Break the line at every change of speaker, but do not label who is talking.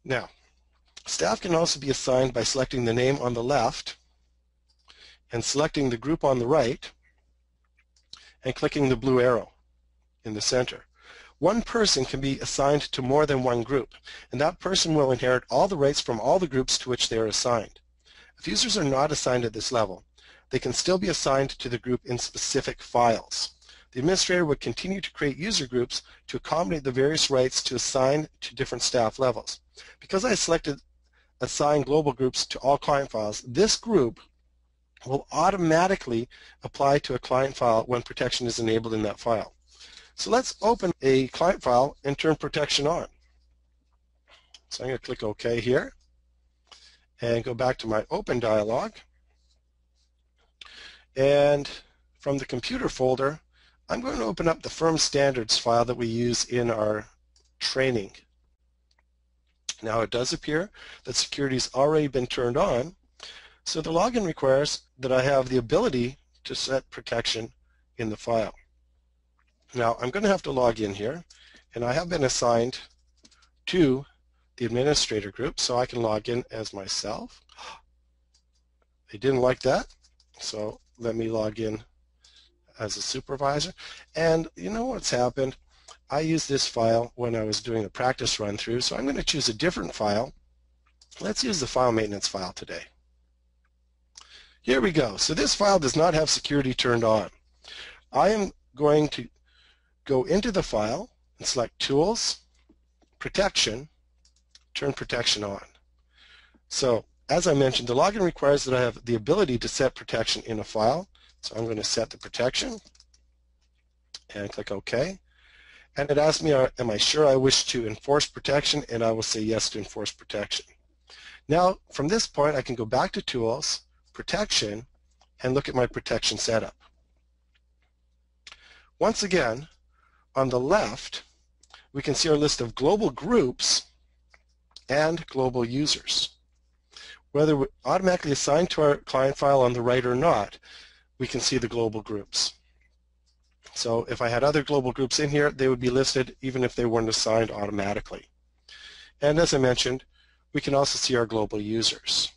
Now, staff can also be assigned by selecting the name on the left and selecting the group on the right and clicking the blue arrow in the center. One person can be assigned to more than one group, and that person will inherit all the rights from all the groups to which they are assigned. If users are not assigned at this level, they can still be assigned to the group in specific files. The administrator would continue to create user groups to accommodate the various rights to assign to different staff levels. Because I selected assign global groups to all client files, this group will automatically apply to a client file when protection is enabled in that file. So let's open a client file and turn protection on. So I'm going to click OK here and go back to my Open dialog. And from the computer folder, I'm going to open up the firm standards file that we use in our training. Now it does appear that security has already been turned on, so the login requires that I have the ability to set protection in the file. Now I'm going to have to log in here, and I have been assigned to the administrator group, so I can log in as myself. They didn't like that, so let me log in as a supervisor. And you know what's happened? I used this file when I was doing a practice run through, so I'm going to choose a different file. Let's use the file maintenance file today. Here we go. So this file does not have security turned on. I am going to go into the file and select Tools, Protection, turn protection on. So as I mentioned, the login requires that I have the ability to set protection in a file. So I'm going to set the protection and click OK. And it asks me, am I sure I wish to enforce protection? And I will say yes to enforce protection. Now, from this point, I can go back to Tools, Protection, and look at my protection setup. Once again, on the left, we can see our list of global groups and global users. Whether we're automatically assigned to our client file on the right or not, we can see the global groups. So if I had other global groups in here, they would be listed even if they weren't assigned automatically. And as I mentioned, we can also see our global users.